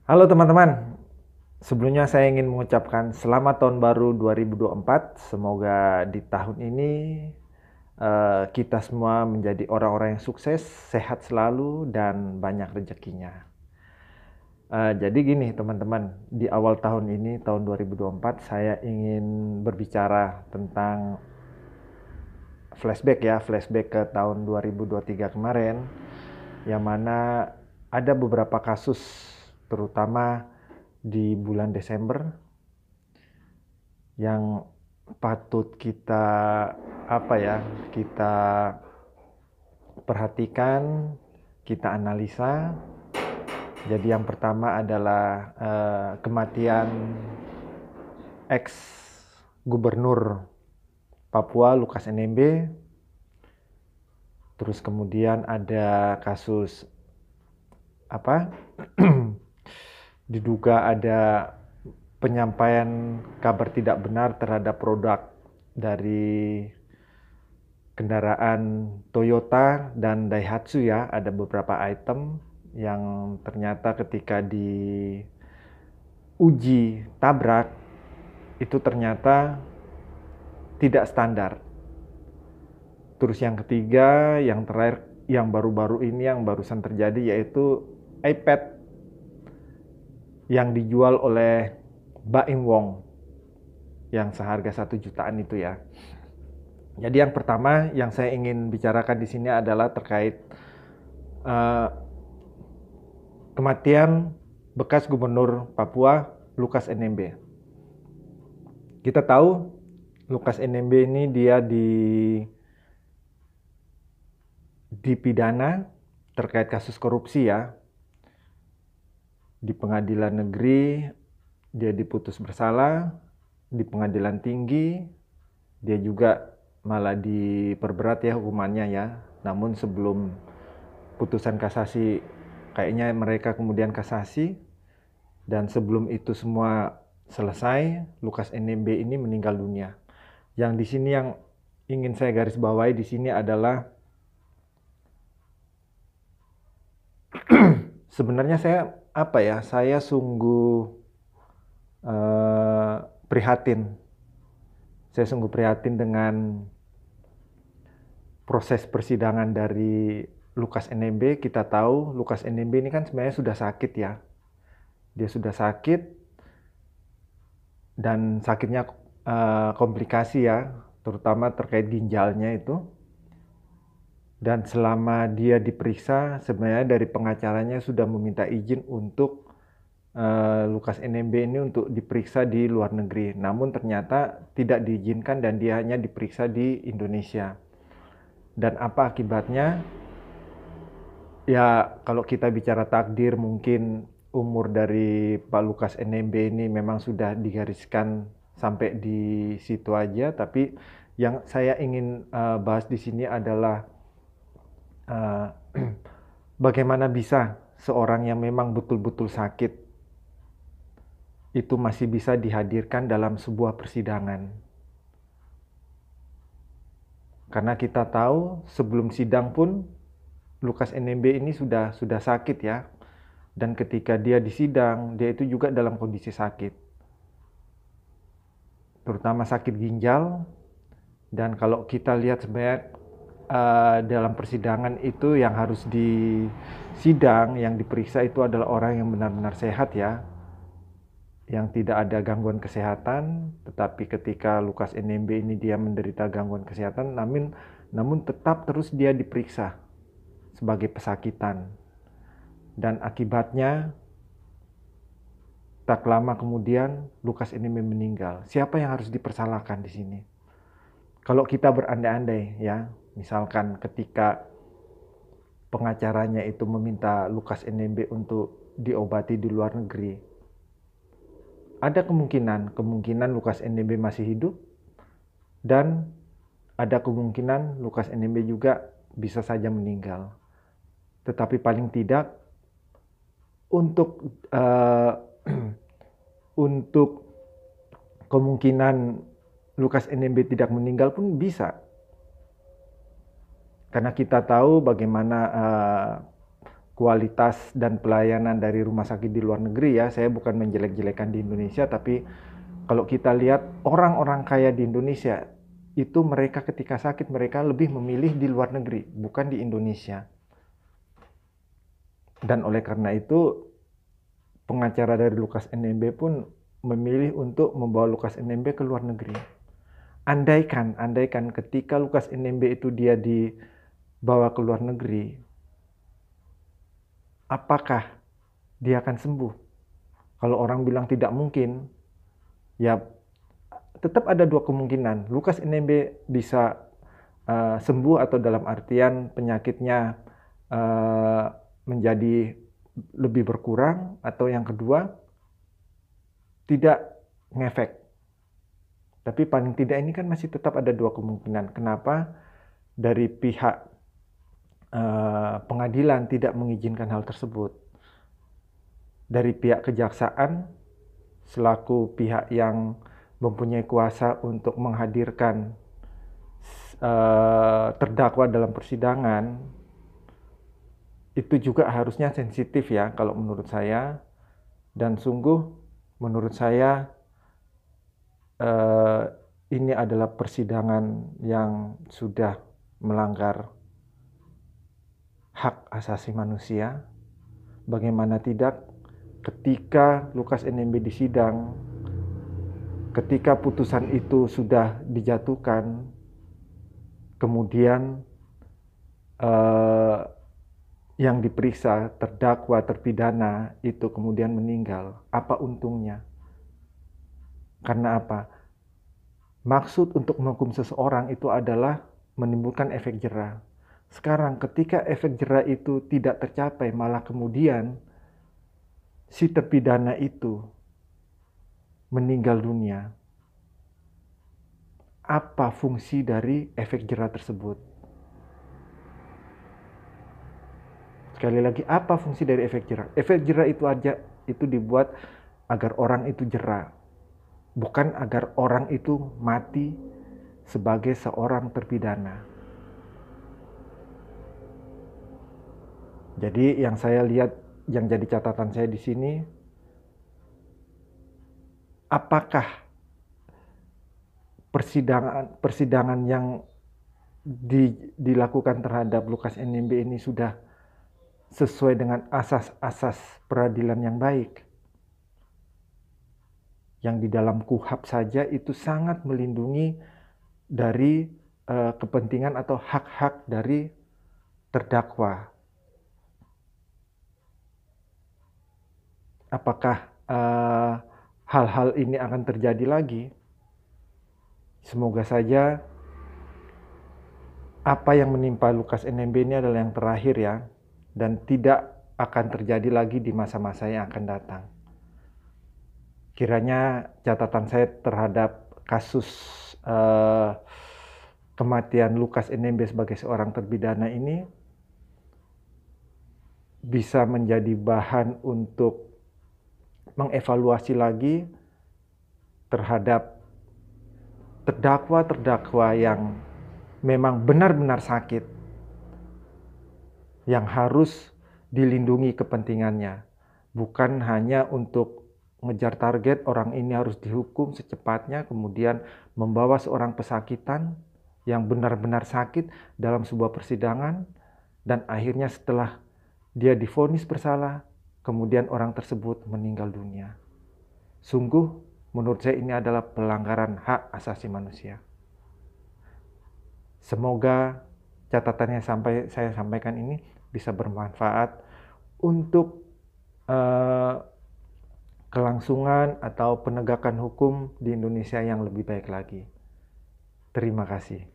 Halo teman-teman, sebelumnya saya ingin mengucapkan selamat tahun baru 2024. Semoga di tahun ini kita semua menjadi orang-orang yang sukses, sehat selalu, dan banyak rezekinya. Jadi gini teman-teman, di awal tahun ini, tahun 2024, saya ingin berbicara tentang flashback ke tahun 2023 kemarin, yang mana ada beberapa kasus, terutama di bulan Desember, yang patut kita kita perhatikan, kita analisa. Jadi yang pertama adalah kematian ex gubernur Papua Lukas NMB. Terus kemudian ada kasus apa? Diduga ada penyampaian kabar tidak benar terhadap produk dari kendaraan Toyota dan Daihatsu ya. Ada beberapa item yang ternyata ketika diuji tabrak itu ternyata tidak standar. Terus yang ketiga, yang terakhir, yang baru-baru ini yang barusan terjadi, yaitu iPad yang dijual oleh Baim Wong yang seharga 1 jutaan itu ya. Jadi yang pertama yang saya ingin bicarakan di sini adalah terkait uh, kematian bekas gubernur Papua Lukas NMB. Kita tahu Lukas NMB ini dia dipidana terkait kasus korupsi ya. Di pengadilan negeri dia diputus bersalah, di pengadilan tinggi dia juga malah diperberat ya hukumannya ya. Namun sebelum putusan kasasi, kayaknya mereka kemudian kasasi, dan sebelum itu semua selesai, Lukas NMB ini meninggal dunia. Yang di sini yang ingin saya garis bawahi di sini adalah sebenarnya saya sungguh prihatin. Saya sungguh prihatin dengan proses persidangan dari Lukas NMB. Kita tahu Lukas NMB ini kan sebenarnya sudah sakit ya. Dia sudah sakit dan sakitnya komplikasi ya, terutama terkait ginjalnya itu. Dan selama dia diperiksa, sebenarnya dari pengacaranya sudah meminta izin untuk Lukas NMB ini untuk diperiksa di luar negeri. Namun ternyata tidak diizinkan dan dia hanya diperiksa di Indonesia. Dan apa akibatnya? Ya kalau kita bicara takdir, mungkin umur dari Pak Lukas NMB ini memang sudah digariskan sampai di situ aja. Tapi yang saya ingin bahas di sini adalah uh, bagaimana bisa seorang yang memang betul-betul sakit itu masih bisa dihadirkan dalam sebuah persidangan. Karena kita tahu sebelum sidang pun Lukas NMB ini sudah sakit ya. Dan ketika dia disidang, dia itu juga dalam kondisi sakit. Terutama sakit ginjal. Dan kalau kita lihat sebenarnya dalam persidangan itu yang harus disidang, yang diperiksa itu adalah orang yang benar-benar sehat ya. Yang tidak ada gangguan kesehatan, tetapi ketika Lukas NMB ini dia menderita gangguan kesehatan, namun tetap terus dia diperiksa sebagai pesakitan. Dan akibatnya tak lama kemudian Lukas NMB meninggal. Siapa yang harus dipersalahkan di sini? Kalau kita berandai-andai ya, misalkan ketika pengacaranya itu meminta Lukas NMB untuk diobati di luar negeri, ada kemungkinan Lukas NMB masih hidup, dan ada kemungkinan Lukas NMB juga bisa saja meninggal. Tetapi paling tidak untuk untuk kemungkinan Lukas NMB tidak meninggal pun bisa. Karena kita tahu bagaimana kualitas dan pelayanan dari rumah sakit di luar negeri ya. Saya bukan menjelek-jelekan di Indonesia, tapi kalau kita lihat orang-orang kaya di Indonesia, itu mereka ketika sakit mereka lebih memilih di luar negeri, bukan di Indonesia. Dan oleh karena itu, pengacara dari Lukas NMB pun memilih untuk membawa Lukas NMB ke luar negeri. Andaikan ketika Lukas NMB itu dia dibawa ke luar negeri, apakah dia akan sembuh? Kalau orang bilang tidak mungkin, ya tetap ada dua kemungkinan. Lukas NMB bisa sembuh atau dalam artian penyakitnya menjadi lebih berkurang, atau yang kedua tidak ngefek. Tapi paling tidak ini kan masih tetap ada dua kemungkinan. Kenapa dari pihak pengadilan tidak mengizinkan hal tersebut? Dari pihak kejaksaan selaku pihak yang mempunyai kuasa untuk menghadirkan terdakwa dalam persidangan, itu juga harusnya sensitif ya kalau menurut saya. Dan sungguh menurut saya ini adalah persidangan yang sudah melanggar hak asasi manusia. Bagaimana tidak ketika Lukas NMB disidang, ketika putusan itu sudah dijatuhkan, kemudian yang diperiksa, terdakwa, terpidana itu kemudian meninggal. Apa untungnya? Karena apa? Maksud untuk menghukum seseorang itu adalah menimbulkan efek jera. Sekarang ketika efek jera itu tidak tercapai, malah kemudian si terpidana itu meninggal dunia. Apa fungsi dari efek jera tersebut? Sekali lagi, apa fungsi dari efek jera? Efek jera itu dibuat agar orang itu jera, bukan agar orang itu mati sebagai seorang terpidana. Jadi yang saya lihat, yang jadi catatan saya di sini, apakah persidangan yang dilakukan terhadap Lukas NMB ini sudah sesuai dengan asas-asas peradilan yang baik? Yang di dalam KUHP saja itu sangat melindungi dari kepentingan atau hak-hak dari terdakwa. Apakah hal-hal ini akan terjadi lagi? Semoga saja apa yang menimpa Lukas NMB ini adalah yang terakhir ya, dan tidak akan terjadi lagi di masa-masa yang akan datang. Kiranya catatan saya terhadap kasus kematian Lukas NMB sebagai seorang terpidana ini bisa menjadi bahan untuk mengevaluasi lagi terhadap terdakwa-terdakwa yang memang benar-benar sakit, yang harus dilindungi kepentingannya, bukan hanya untuk mengejar target orang ini harus dihukum secepatnya, kemudian membawa seorang pesakitan yang benar-benar sakit dalam sebuah persidangan, dan akhirnya setelah dia divonis bersalah, kemudian orang tersebut meninggal dunia. Sungguh menurut saya ini adalah pelanggaran hak asasi manusia. Semoga catatan yang saya sampaikan ini bisa bermanfaat untuk kelangsungan atau penegakan hukum di Indonesia yang lebih baik lagi. Terima kasih.